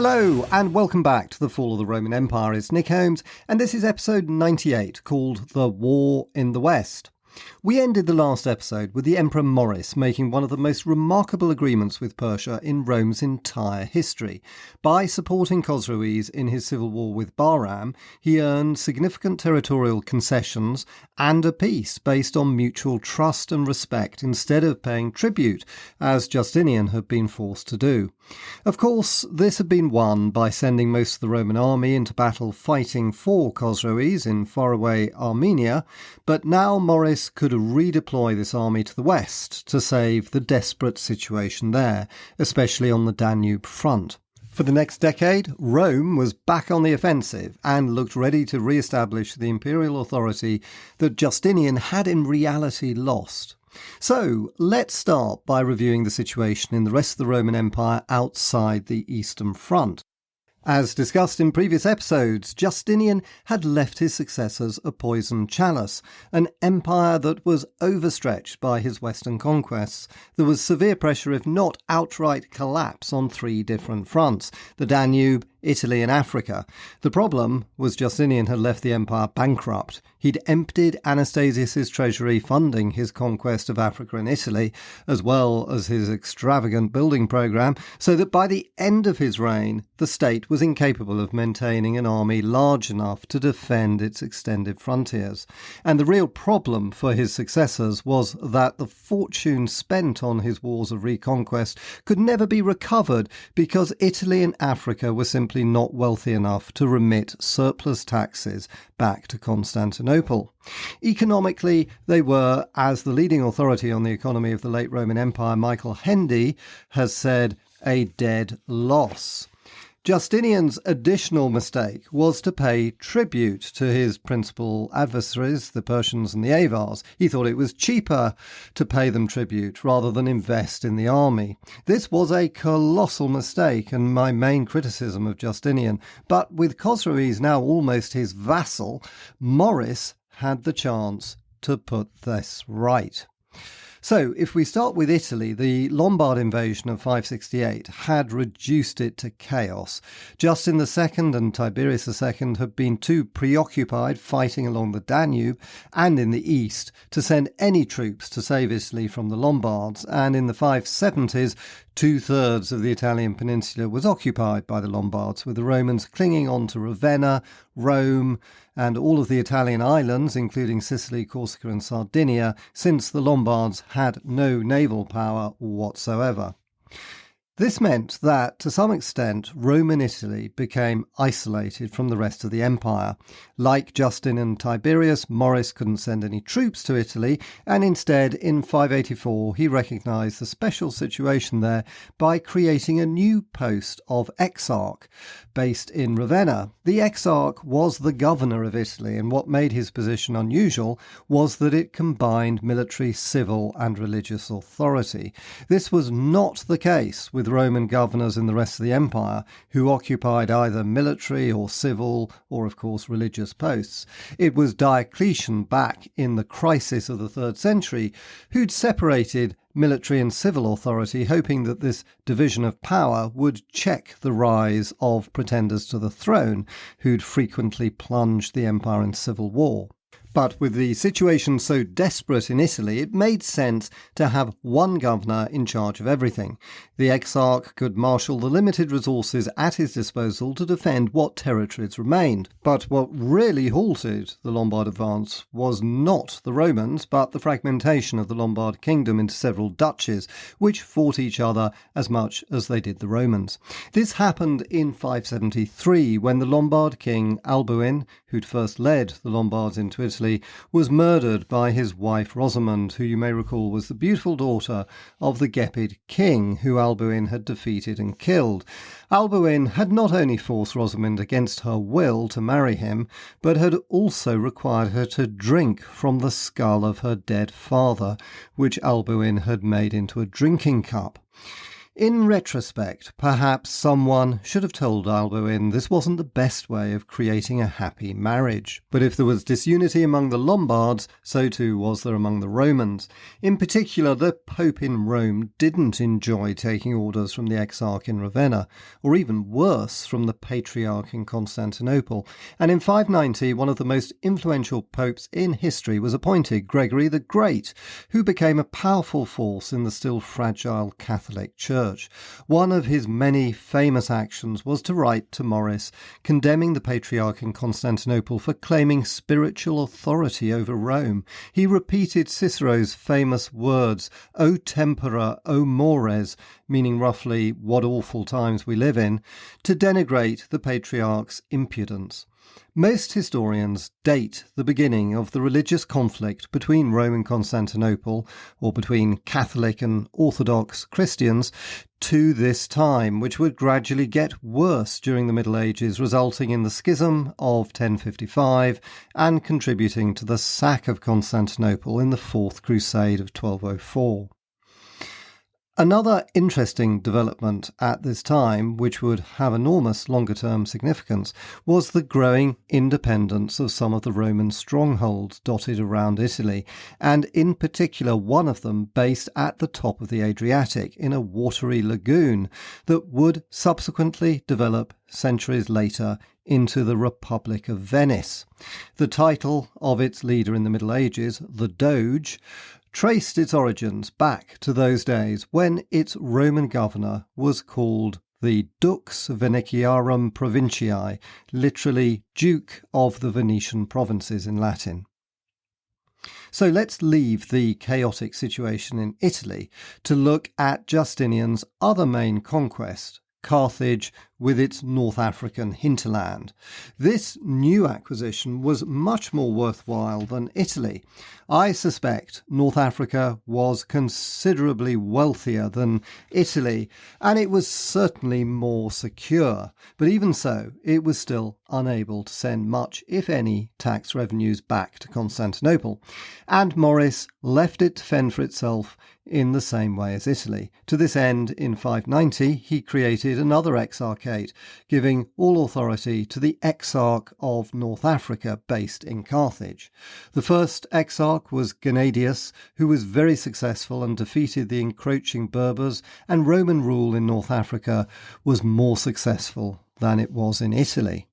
Hello and welcome back to The Fall of the Roman Empire. It's Nick Holmes and this is episode 98 called The War in the West. We ended the last episode with the Emperor Maurice making one of the most remarkable agreements with Persia in Rome's entire history. By supporting Khosroes in his civil war with Bahram, he earned significant territorial concessions and a peace based on mutual trust and respect instead of paying tribute, as Justinian had been forced to do. Of course, this had been won by sending most of the Roman army into battle fighting for Khosroes in faraway Armenia, but now Maurice could redeploy this army to the west to save the desperate situation there, especially on the Danube front. For the next decade, Rome was back on the offensive and looked ready to re-establish the imperial authority that Justinian had in reality lost. So, let's start by reviewing the situation in the rest of the Roman Empire outside the Eastern Front. As discussed in previous episodes, Justinian had left his successors a poisoned chalice, an empire that was overstretched by his western conquests. There was severe pressure, if not outright collapse, on three different fronts: the Danube, Italy and Africa. The problem was Justinian had left the empire bankrupt. He'd emptied Anastasius's treasury funding his conquest of Africa and Italy, as well as his extravagant building programme, so that by the end of his reign, the state was incapable of maintaining an army large enough to defend its extended frontiers. And the real problem for his successors was that the fortune spent on his wars of reconquest could never be recovered because Italy and Africa were simply not wealthy enough to remit surplus taxes back to Constantinople. Economically, they were, as the leading authority on the economy of the late Roman Empire, Michael Hendy, has said, a dead loss. Justinian's additional mistake was to pay tribute to his principal adversaries, the Persians and the Avars. He thought it was cheaper to pay them tribute rather than invest in the army. This was a colossal mistake and my main criticism of Justinian. But with Khosroes now almost his vassal, Maurice had the chance to put this right. So, if we start with Italy, the Lombard invasion of 568 had reduced it to chaos. Justin II and Tiberius II had been too preoccupied fighting along the Danube and in the east to send any troops to save Italy from the Lombards, and in the 570s, two-thirds of the Italian peninsula was occupied by the Lombards, with the Romans clinging on to Ravenna, Rome, and all of the Italian islands, including Sicily, Corsica and Sardinia, since the Lombards had no naval power whatsoever. This meant that, to some extent, Roman Italy became isolated from the rest of the empire. Like Justin and Tiberius, Maurice couldn't send any troops to Italy, and instead, in 584, he recognised the special situation there by creating a new post of exarch, based in Ravenna. The exarch was the governor of Italy, and what made his position unusual was that it combined military, civil and religious authority. This was not the case with Roman governors in the rest of the empire, who occupied either military or civil or, of course, religious posts. It was Diocletian, back in the crisis of the 3rd century, who'd separated military and civil authority, hoping that this division of power would check the rise of pretenders to the throne, who'd frequently plunged the empire in civil war. But with the situation so desperate in Italy, it made sense to have one governor in charge of everything. The exarch could marshal the limited resources at his disposal to defend what territories remained. But what really halted the Lombard advance was not the Romans, but the fragmentation of the Lombard kingdom into several duchies, which fought each other as much as they did the Romans. This happened in 573, when the Lombard king Albuin, who'd first led the Lombards into Italy, was murdered by his wife Rosamund, who you may recall was the beautiful daughter of the Gepid king who Albuin had defeated and killed. Albuin had not only forced Rosamund against her will to marry him, but had also required her to drink from the skull of her dead father, which Albuin had made into a drinking cup. In retrospect, perhaps someone should have told Alboin this wasn't the best way of creating a happy marriage. But if there was disunity among the Lombards, so too was there among the Romans. In particular, the Pope in Rome didn't enjoy taking orders from the Exarch in Ravenna, or even worse, from the Patriarch in Constantinople. And in 590, one of the most influential popes in history was appointed, Gregory the Great, who became a powerful force in the still fragile Catholic Church. One of his many famous actions was to write to Maurice, condemning the Patriarch in Constantinople for claiming spiritual authority over Rome. He repeated Cicero's famous words, "O tempora, O mores," meaning roughly, "what awful times we live in," to denigrate the Patriarch's impudence. Most historians date the beginning of the religious conflict between Rome and Constantinople, or between Catholic and Orthodox Christians, to this time, which would gradually get worse during the Middle Ages, resulting in the Schism of 1055 and contributing to the sack of Constantinople in the Fourth Crusade of 1204. Another interesting development at this time, which would have enormous longer-term significance, was the growing independence of some of the Roman strongholds dotted around Italy, and in particular one of them based at the top of the Adriatic in a watery lagoon that would subsequently develop centuries later into the Republic of Venice. The title of its leader in the Middle Ages, the Doge, traced its origins back to those days when its Roman governor was called the Dux Veneciarum Provinciae, literally Duke of the Venetian provinces in Latin. So let's leave the chaotic situation in Italy to look at Justinian's other main conquest, Carthage with its North African hinterland. This new acquisition was much more worthwhile than Italy. I suspect North Africa was considerably wealthier than Italy, and it was certainly more secure. But even so, it was still unable to send much, if any, tax revenues back to Constantinople. And Maurice left it to fend for itself in the same way as Italy. To this end, in 590, he created another exarchate, giving all authority to the Exarch of North Africa, based in Carthage. The first exarch was Gennadius, who was very successful and defeated the encroaching Berbers, and Roman rule in North Africa was more successful than it was in Italy.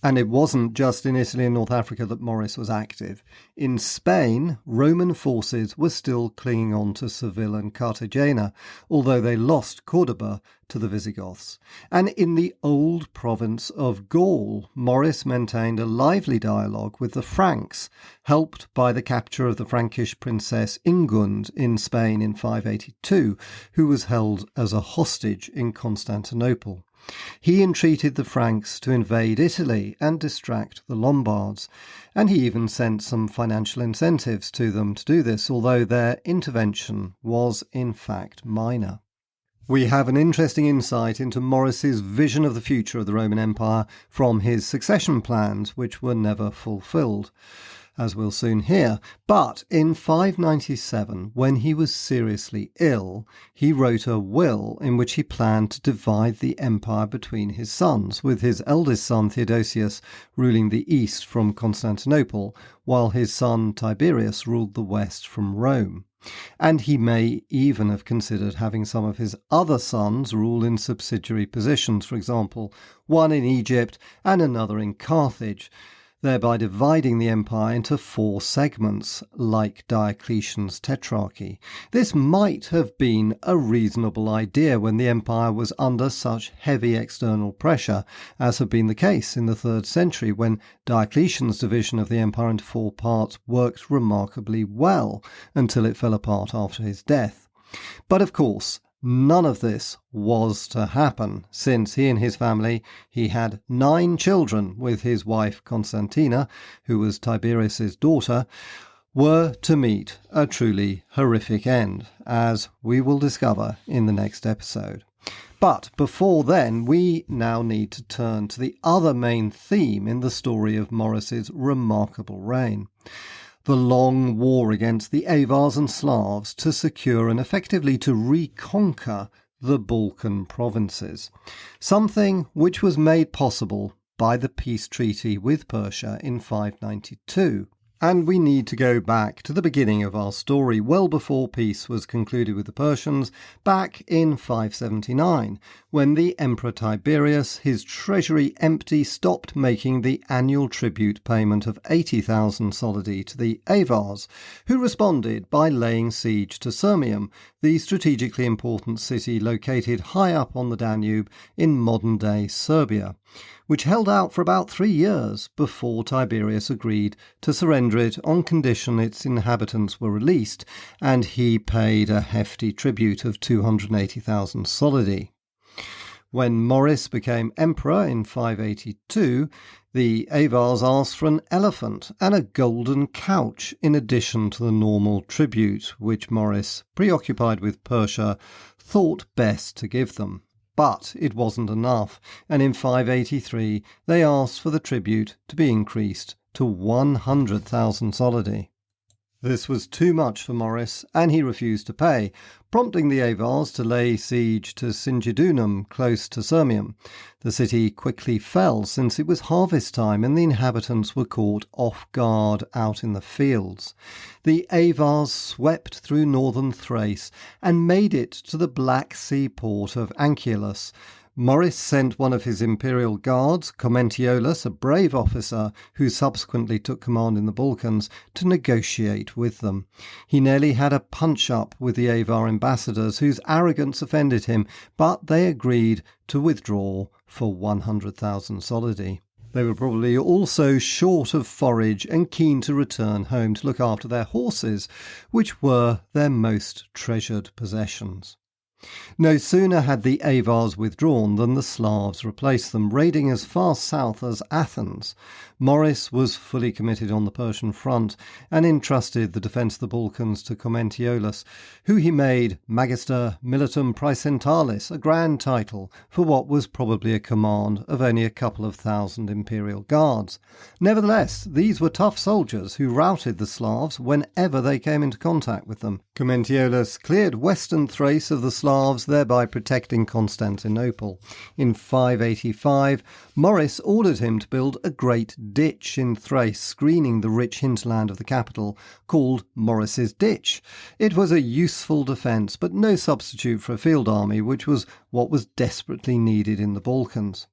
And it wasn't just in Italy and North Africa that Maurice was active. In Spain, Roman forces were still clinging on to Seville and Cartagena, although they lost Cordoba to the Visigoths. And in the old province of Gaul, Maurice maintained a lively dialogue with the Franks, helped by the capture of the Frankish princess Ingund in Spain in 582, who was held as a hostage in Constantinople. He entreated the Franks to invade Italy and distract the Lombards, and he even sent some financial incentives to them to do this, although their intervention was in fact minor. We have an interesting insight into Maurice's vision of the future of the Roman Empire from his succession plans, which were never fulfilled, as we'll soon hear. But in 597, when he was seriously ill, he wrote a will in which he planned to divide the empire between his sons, with his eldest son Theodosius ruling the east from Constantinople, while his son Tiberius ruled the west from Rome. And he may even have considered having some of his other sons rule in subsidiary positions, for example, one in Egypt and another in Carthage, thereby dividing the empire into 4 segments, like Diocletian's tetrarchy. This might have been a reasonable idea when the empire was under such heavy external pressure, as had been the case in the 3rd century, when Diocletian's division of the empire into 4 parts worked remarkably well, until it fell apart after his death. But of course, none of this was to happen, since he and his family, he had 9 children with his wife Constantina, who was Tiberius's daughter, were to meet a truly horrific end, as we will discover in the next episode. But before then, we now need to turn to the other main theme in the story of Maurice's remarkable reign: the long war against the Avars and Slavs to secure and effectively to reconquer the Balkan provinces, something which was made possible by the peace treaty with Persia in 592. And we need to go back to the beginning of our story, well before peace was concluded with the Persians, back in 579, when the Emperor Tiberius, his treasury empty, stopped making the annual tribute payment of 80,000 solidi to the Avars, who responded by laying siege to Sirmium, the strategically important city located high up on the Danube in modern-day Serbia, which held out for about 3 years before Tiberius agreed to surrender it on condition its inhabitants were released, and he paid a hefty tribute of 280,000 solidi. When Maurice became emperor in 582, the Avars asked for an elephant and a golden couch in addition to the normal tribute, which Maurice, preoccupied with Persia, thought best to give them. But it wasn't enough, and in 583 they asked for the tribute to be increased to 100,000 solidi. This was too much for Maurice, and he refused to pay, prompting the Avars to lay siege to Singidunum, close to Sirmium. The city quickly fell, since it was harvest time and the inhabitants were caught off guard out in the fields. The Avars swept through northern Thrace and made it to the Black Sea port of Anchialus. Maurice sent one of his imperial guards, Commentiolus, a brave officer who subsequently took command in the Balkans, to negotiate with them. He nearly had a punch-up with the Avar ambassadors, whose arrogance offended him, but they agreed to withdraw for 100,000 solidi. They were probably also short of forage and keen to return home to look after their horses, which were their most treasured possessions. No sooner had the Avars withdrawn than the Slavs replaced them, raiding as far south as Athens. Maurice was fully committed on the Persian front and entrusted the defence of the Balkans to Commentiolus, who he made Magister Militum Praecentalis, a grand title for what was probably a command of only a couple of thousand imperial guards. Nevertheless, these were tough soldiers who routed the Slavs whenever they came into contact with them. Commentiolus cleared western Thrace of the Slavs, thereby protecting Constantinople. In 585, Maurice ordered him to build a great ditch in Thrace, screening the rich hinterland of the capital, called Maurice's Ditch. It was a useful defence, but no substitute for a field army, which was what was desperately needed in the Balkans.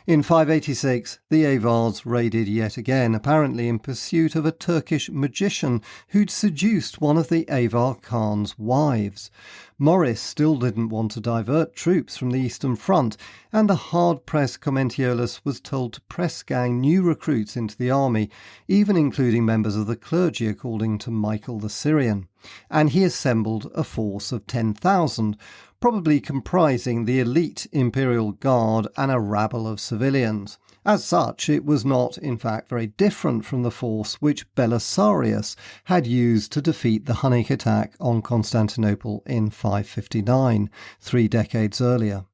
In 586, the Avars raided yet again, apparently in pursuit of a Turkish magician who'd seduced one of the Avar Khan's wives. Maurice still didn't want to divert troops from the Eastern Front, and the hard-pressed Commentiolus was told to press-gang new recruits into the army, even including members of the clergy, according to Michael the Syrian. And he assembled a force of 10,000, probably comprising the elite imperial guard and a rabble of civilians. As such, it was not, in fact, very different from the force which Belisarius had used to defeat the Hunnic attack on Constantinople in 559, 3 decades earlier.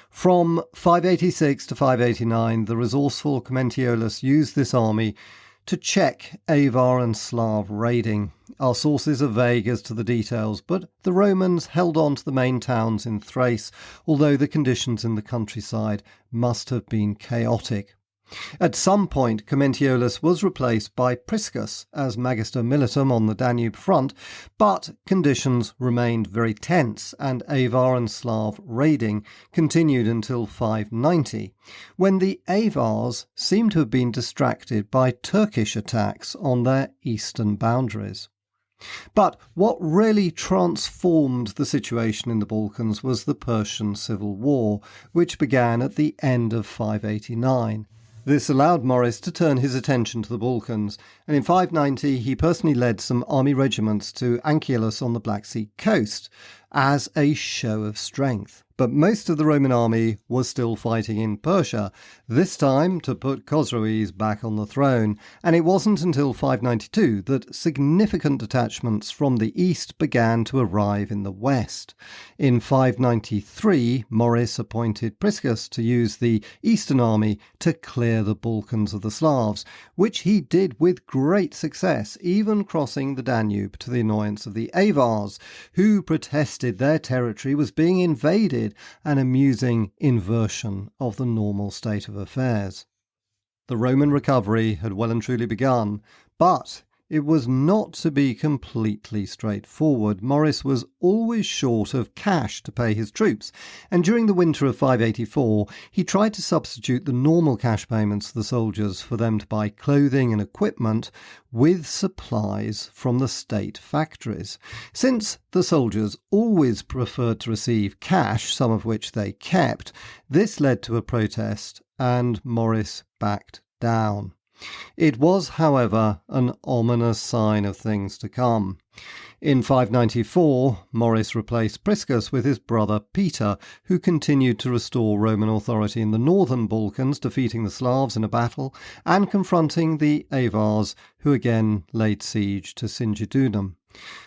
From 586 to 589, the resourceful Commentiolus used this army to check Avar and Slav raiding. Our sources are vague as to the details, but the Romans held on to the main towns in Thrace, although the conditions in the countryside must have been chaotic. At some point, Commentiolus was replaced by Priscus as Magister Militum on the Danube front, but conditions remained very tense, and Avar and Slav raiding continued until 590, when the Avars seem to have been distracted by Turkish attacks on their eastern boundaries. But what really transformed the situation in the Balkans was the Persian Civil War, which began at the end of 589. This allowed Maurice to turn his attention to the Balkans, and in 590 he personally led some army regiments to Anchialus on the Black Sea coast as a show of strength. But most of the Roman army was still fighting in Persia, this time to put Khosroes back on the throne, and it wasn't until 592 that significant detachments from the east began to arrive in the west. In 593, Maurice appointed Priscus to use the eastern army to clear the Balkans of the Slavs, which he did with great success, even crossing the Danube to the annoyance of the Avars, who protested insisted their territory was being invaded, an amusing inversion of the normal state of affairs. The Roman recovery had well and truly begun, but it was not to be completely straightforward. Maurice was always short of cash to pay his troops, and during the winter of 584 he tried to substitute the normal cash payments to the soldiers for them to buy clothing and equipment with supplies from the state factories. Since the soldiers always preferred to receive cash, some of which they kept, this led to a protest and Maurice backed down. It was, however, an ominous sign of things to come. In 594, Maurice replaced Priscus with his brother Peter, who continued to restore Roman authority in the northern Balkans, defeating the Slavs in a battle and confronting the Avars, who again laid siege to Singidunum.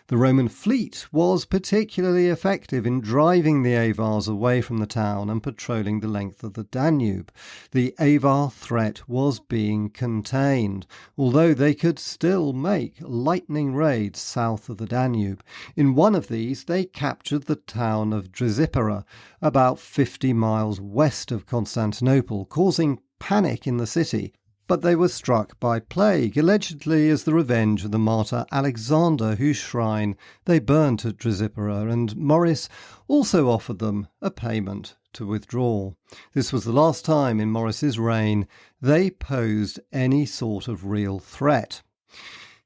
The Roman fleet was particularly effective in driving the Avars away from the town and patrolling the length of the Danube. The Avar threat was being contained, although they could still make lightning raids south of the Danube. In one of these, they captured the town of Drizipera, about 50 miles west of Constantinople, causing panic in the city. But they were struck by plague, allegedly as the revenge of the martyr Alexander, whose shrine they burnt at Drizipera, and Maurice also offered them a payment to withdraw. This was the last time in Maurice's reign they posed any sort of real threat.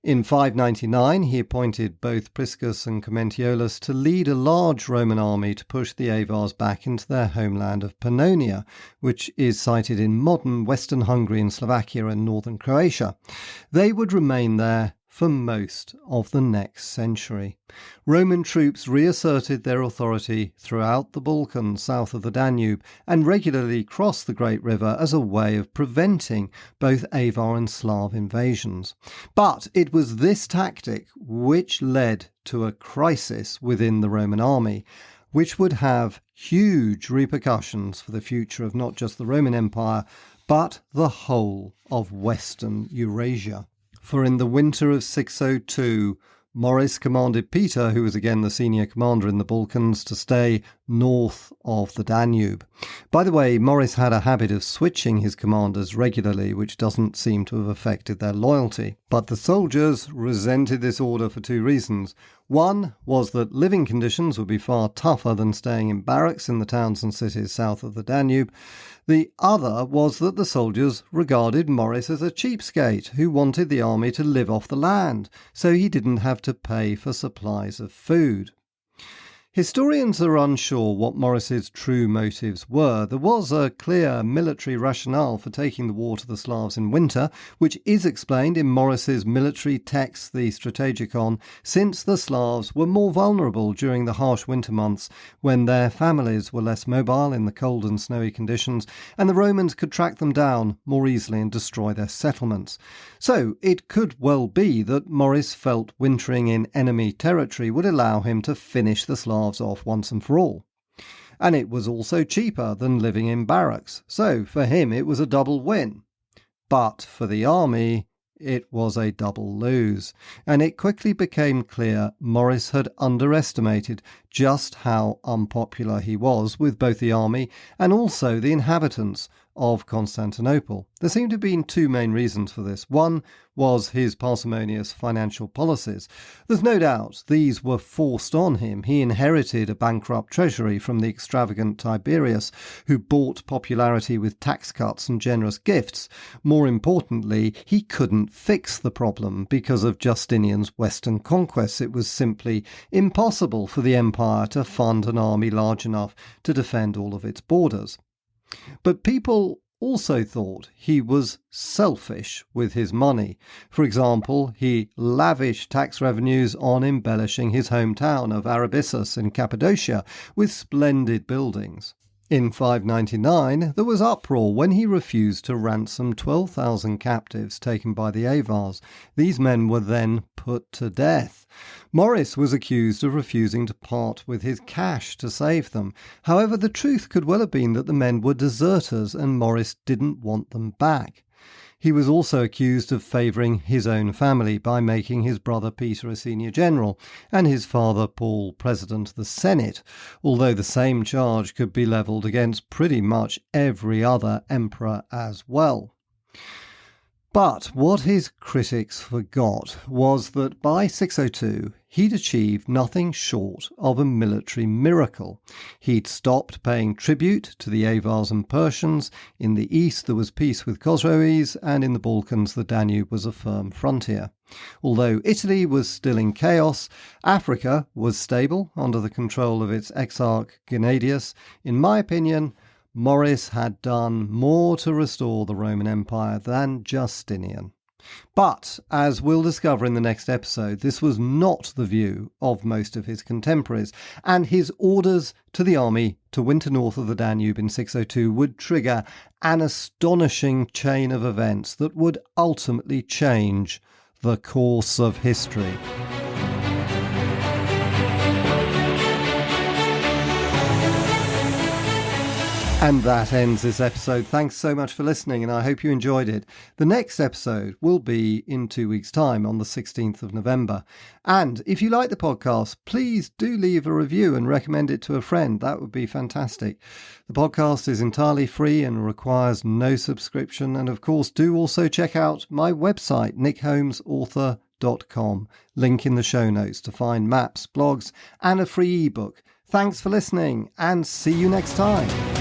In 599, he appointed both Priscus and Commentiolus to lead a large Roman army to push the Avars back into their homeland of Pannonia, which is sited in modern western Hungary and Slovakia and northern Croatia. They would remain there for most of the next century. Roman troops reasserted their authority throughout the Balkans south of the Danube and regularly crossed the Great River as a way of preventing both Avar and Slav invasions. But it was this tactic which led to a crisis within the Roman army, which would have huge repercussions for the future of not just the Roman Empire, but the whole of Western Eurasia. For in the winter of 602, Maurice commanded Peter, who was again the senior commander in the Balkans, to stay north of the Danube. By the way, Maurice had a habit of switching his commanders regularly, which doesn't seem to have affected their loyalty. But the soldiers resented this order for two reasons. One was that living conditions would be far tougher than staying in barracks in the towns and cities south of the Danube. The other was that the soldiers regarded Maurice as a cheapskate who wanted the army to live off the land, so he didn't have to pay for supplies of food. Historians are unsure what Maurice's true motives were. There was a clear military rationale for taking the war to the Slavs in winter, which is explained in Maurice's military text, the Strategikon, since the Slavs were more vulnerable during the harsh winter months when their families were less mobile in the cold and snowy conditions, and the Romans could track them down more easily and destroy their settlements. So it could well be that Maurice felt wintering in enemy territory would allow him to finish the Slavs off once and for all. And it was also cheaper than living in barracks, so for him it was a double win. But for the army, it was a double lose, and it quickly became clear Maurice had underestimated just how unpopular he was with both the army and also the inhabitants of Constantinople. There seemed to have been two main reasons for this. One was his parsimonious financial policies. There's no doubt these were forced on him. He inherited a bankrupt treasury from the extravagant Tiberius, who bought popularity with tax cuts and generous gifts. More importantly, he couldn't fix the problem because of Justinian's western conquests. It was simply impossible for the empire to fund an army large enough to defend all of its borders. But people also thought he was selfish with his money. For example, he lavished tax revenues on embellishing his hometown of Arabissus in Cappadocia with splendid buildings. In 599, there was uproar when he refused to ransom 12,000 captives taken by the Avars. These men were then put to death. Maurice was accused of refusing to part with his cash to save them. However, the truth could well have been that the men were deserters and Maurice didn't want them back. He was also accused of favouring his own family by making his brother Peter a senior general and his father Paul president of the Senate, although the same charge could be levelled against pretty much every other emperor as well. But what his critics forgot was that by 602 he'd achieved nothing short of a military miracle. He'd stopped paying tribute to the Avars and Persians. In the east there was peace with Khosroes, and in the Balkans the Danube was a firm frontier. Although Italy was still in chaos, Africa was stable under the control of its exarch Gennadius. In my opinion, Maurice had done more to restore the Roman Empire than Justinian. But, as we'll discover in the next episode, this was not the view of most of his contemporaries, and his orders to the army to winter north of the Danube in 602 would trigger an astonishing chain of events that would ultimately change the course of history. And that ends this episode. Thanks so much for listening, and I hope you enjoyed it. The next episode will be in 2 weeks' time, on the 16th of November. And if you like the podcast, please do leave a review and recommend it to a friend. That would be fantastic. The podcast is entirely free and requires no subscription. And of course, do also check out my website, nickholmesauthor.com. Link in the show notes to find maps, blogs, and a free ebook. Thanks for listening, and see you next time.